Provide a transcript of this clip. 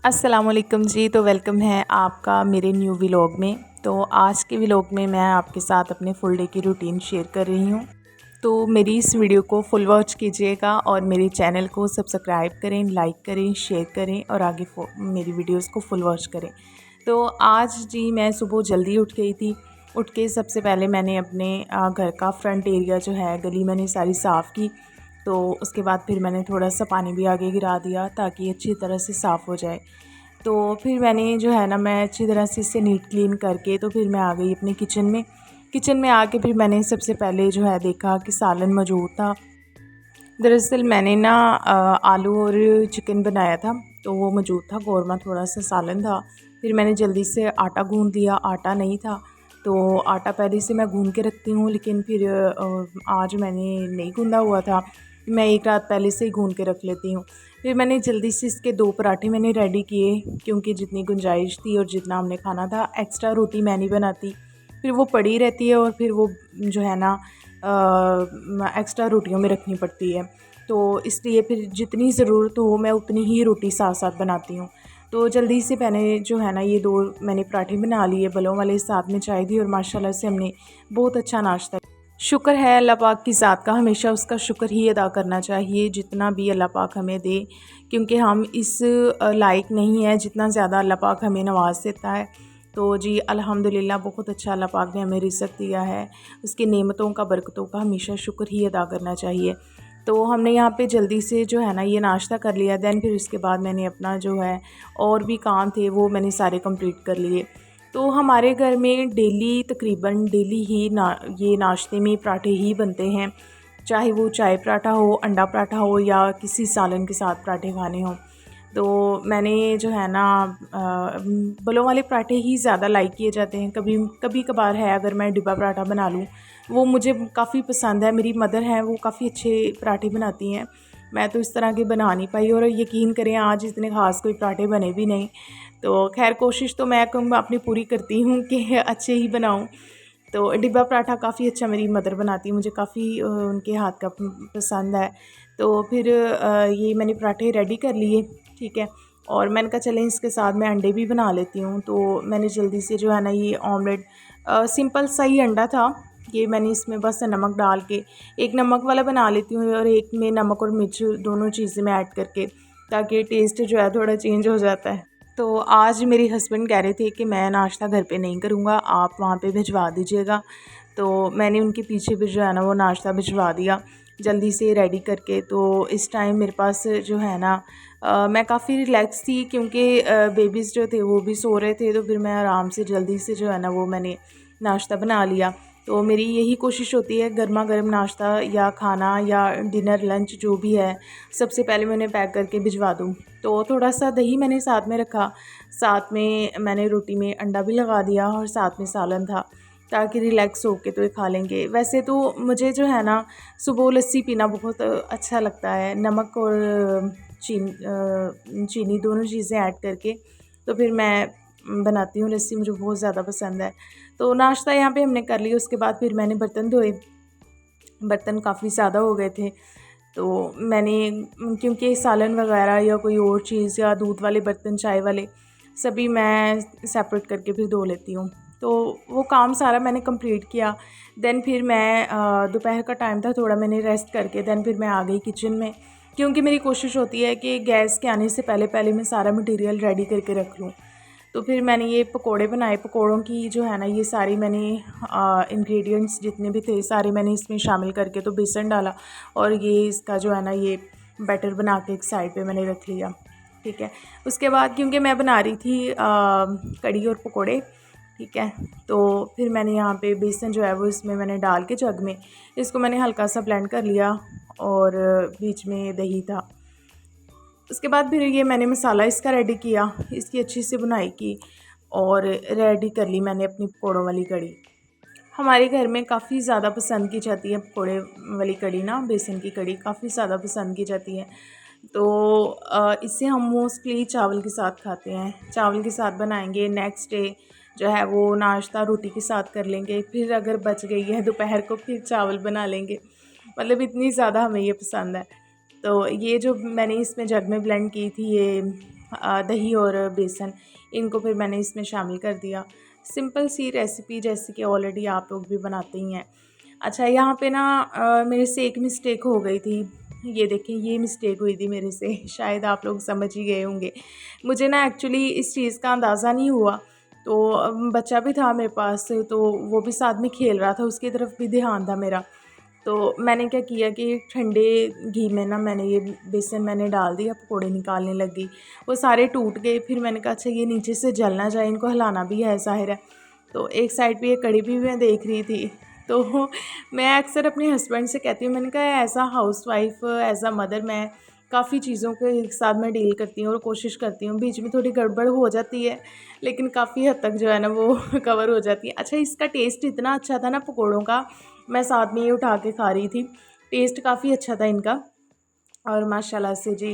अस्सलाम वालेकुम जी। तो वेलकम है आपका मेरे न्यू व्लॉग में। तो आज के व्लॉग में मैं आपके साथ अपने फुल डे की रूटीन शेयर कर रही हूँ। तो मेरी इस वीडियो को फुल वॉच कीजिएगा और मेरे चैनल को सब्सक्राइब करें, लाइक करें, शेयर करें और आगे मेरी वीडियोस को फुल वॉच करें। तो आज जी मैं सुबह जल्दी उठ गई थी। उठ के सबसे पहले मैंने अपने घर का फ्रंट एरिया जो है गली मैंने सारी साफ़ की। तो उसके बाद फिर मैंने थोड़ा सा पानी भी आगे गिरा दिया ताकि अच्छी तरह से साफ़ हो जाए। तो फिर मैंने जो है ना मैं अच्छी तरह से इसे नीट क्लीन करके तो फिर मैं आ गई अपने किचन में आके फिर मैंने सबसे पहले जो है देखा कि सालन मौजूद था। दरअसल मैंने ना आलू और चिकन बनाया था, तो वो मौजूद था, कौरमा थोड़ा सा सालन था। फिर मैंने जल्दी से आटा गूंद लिया, आटा नहीं था तो आटा पहले से मैं गूंद के रखती हूँ, लेकिन फिर आज मैंने नहीं गूंदा हुआ था। मैं एक रात पहले से ही गूंद के रख लेती हूँ। फिर मैंने जल्दी से इसके 2 पराठे मैंने रेडी किए, क्योंकि जितनी गुंजाइश थी और जितना हमने खाना था, एक्स्ट्रा रोटी मैं नहीं बनाती, फिर वो पड़ी रहती है और फिर वो जो है ना एक्स्ट्रा रोटियों में रखनी पड़ती है। तो इसलिए फिर जितनी ज़रूरत हो मैं उतनी ही रोटी साथ साथ बनाती हूँ। तो जल्दी से मैंने जो है ना ये 2 मैंने पराठे बना लिए बलों वाले, साथ में चाय दी और माशाल्लाह से हमने बहुत अच्छा नाश्ता। शुक्र है अल्लाह पाक की ज़ात का, हमेशा उसका शुक्र ही अदा करना चाहिए जितना भी अल्लाह पाक हमें दे, क्योंकि हम इस लायक नहीं है जितना ज़्यादा अल्लाह पाक हमें नवाज देता है। तो जी अल्हम्दुलिल्लाह बहुत अच्छा अल्लाह पाक ने हमें रिज़्क़ दिया है, उसकी नेमतों का, बरकतों का हमेशा शुक्र ही अदा करना चाहिए। तो हमने यहाँ पे जल्दी से जो है ना ये नाश्ता कर लिया। दैन फिर उसके बाद मैंने अपना जो है और भी काम थे वो मैंने सारे कंप्लीट कर लिए। तो हमारे घर में तकरीबन डेली ही ये नाश्ते में पराठे ही बनते हैं, चाहे वो चाय पराठा हो, अंडा पराठा हो या किसी सालन के साथ पराठे खाने हों। तो मैंने जो है ना बलों वाले पराठे ही ज़्यादा लाइक किए जाते हैं। कभी कभी कभार है अगर मैं डिब्बा पराठा बना लूँ, वो मुझे काफ़ी पसंद है। मेरी मदर हैं वो काफ़ी अच्छे पराठे बनाती हैं, मैं तो इस तरह के बना नहीं पाई और यकीन करें आज इतने ख़ास कोई पराठे बने भी नहीं। तो खैर कोशिश तो मैं अपनी पूरी करती हूँ कि अच्छे ही बनाऊँ। तो डिब्बा पराठा काफ़ी अच्छा मेरी मदर बनाती है, मुझे काफ़ी उनके हाथ का पसंद है। तो फिर ये मैंने पराठे रेडी कर लिए, ठीक है। और मैंने कहा चलें इसके साथ मैं अंडे भी बना लेती हूँ। तो मैंने जल्दी से जो है ना ये ऑमलेट, सिंपल सा ही अंडा था, ये मैंने इसमें बस नमक डाल के एक नमक वाला बना लेती हूँ और एक में नमक और मिर्च दोनों चीज़ें मैं ऐड करके, ताकि टेस्ट जो है थोड़ा चेंज हो जाता है। तो आज मेरे हस्बैंड कह रहे थे कि मैं नाश्ता घर पे नहीं करूँगा, आप वहाँ पे भिजवा दीजिएगा। तो मैंने उनके पीछे भी जो है ना वो नाश्ता भिजवा दिया जल्दी से रेडी करके। तो इस टाइम मेरे पास जो है ना मैं काफ़ी रिलैक्स थी, क्योंकि बेबीज़ जो थे वो भी सो रहे थे। तो फिर मैं आराम से जल्दी से जो है ना वो मैंने नाश्ता बना लिया। तो मेरी यही कोशिश होती है गर्मा गर्म नाश्ता या खाना या डिनर लंच जो भी है, सबसे पहले मैं उन्हें पैक करके भिजवा दूँ। तो थोड़ा सा दही मैंने साथ में रखा, साथ में मैंने रोटी में अंडा भी लगा दिया और साथ में सालन था, ताकि रिलैक्स होके तो ये खा लेंगे। वैसे तो मुझे जो है ना सुबह लस्सी पीना बहुत अच्छा लगता है, नमक और चीनी दोनों चीज़ें ऐड करके। तो फिर मैं बनाती हूँ लस्सी, मुझे बहुत ज़्यादा पसंद है। तो नाश्ता यहाँ पे हमने कर लिया, उसके बाद फिर मैंने बर्तन धोए, बर्तन काफ़ी ज़्यादा हो गए थे। तो मैंने क्योंकि सालन वगैरह या कोई और चीज़ या दूध वाले बर्तन, चाय वाले, सभी मैं सेपरेट करके फिर धो लेती हूँ। तो वो काम सारा मैंने कंप्लीट किया। देन फिर मैं दोपहर का टाइम था, थोड़ा मैंने रेस्ट करके देन फिर मैं आ गई किचन में, क्योंकि मेरी कोशिश होती है कि गैस के आने से पहले पहले मैं सारा मटेरियल रेडी करके रख लूँ। तो फिर मैंने ये पकोड़े बनाए, पकोड़ों की जो है ना ये सारी मैंने इंग्रेडिएंट्स जितने भी थे सारे मैंने इसमें शामिल करके तो बेसन डाला और ये इसका जो है ना ये बैटर बना के एक साइड पे मैंने रख लिया, ठीक है। उसके बाद क्योंकि मैं बना रही थी कड़ी और पकोड़े, ठीक है, तो फिर मैंने यहाँ पे बेसन जो है वो इसमें मैंने डाल के जग में इसको मैंने हल्का सा ब्लेंड कर लिया और बीच में दही था। उसके बाद फिर ये मैंने मसाला इसका रेडी किया, इसकी अच्छी सी बुनाई की और रेडी कर ली मैंने अपनी पकौड़ों वाली कड़ी। हमारे घर में काफ़ी ज़्यादा पसंद की जाती है पकौड़े वाली कड़ी ना, बेसन की कड़ी काफ़ी ज़्यादा पसंद की जाती है। तो इसे हम मोस्टली चावल के साथ खाते हैं, चावल के साथ बनाएंगे, नेक्स्ट डे जो है वो नाश्ता रोटी के साथ कर लेंगे, फिर अगर बच गई है दोपहर को फिर चावल बना लेंगे। मतलब इतनी ज़्यादा हमें ये पसंद है। तो ये जो मैंने इसमें जग में ब्लेंड की थी ये दही और बेसन, इनको फिर मैंने इसमें शामिल कर दिया। सिंपल सी रेसिपी जैसे कि ऑलरेडी आप लोग भी बनाते ही हैं। अच्छा, यहाँ पे ना मेरे से एक मिस्टेक हो गई थी। ये देखें, ये मिस्टेक हुई थी मेरे से शायद आप लोग समझ ही गए होंगे। मुझे ना एक्चुअली इस चीज़ का अंदाज़ा नहीं हुआ, तो बच्चा भी था मेरे पास, तो वो भी साथ में खेल रहा था, उसकी तरफ भी ध्यान था मेरा। तो मैंने क्या किया कि ठंडे घी में ना मैंने ये बेसन मैंने डाल दिया, पकोड़े निकालने लगी। वो सारे टूट गए। फिर मैंने कहा अच्छा ये नीचे से जल ना जाए, इनको हिलाना भी है ज़ाहिर है। तो एक साइड पे ये कढ़ी भी मैं देख रही थी। तो मैं अक्सर अपने हस्बैंड से कहती हूँ, मैंने कहा as a housewife, as a mother, मैं काफ़ी चीज़ों के साथ मैं डील करती हूँ और कोशिश करती हूँ। बीच में थोड़ी गड़बड़ हो जाती है, लेकिन काफ़ी हद तक जो है ना वो कवर हो जाती है। अच्छा, इसका टेस्ट इतना अच्छा था ना पकोड़ों का, मैं साथ में ये उठा के खा रही थी। टेस्ट काफ़ी अच्छा था इनका, और माशाल्लाह से जी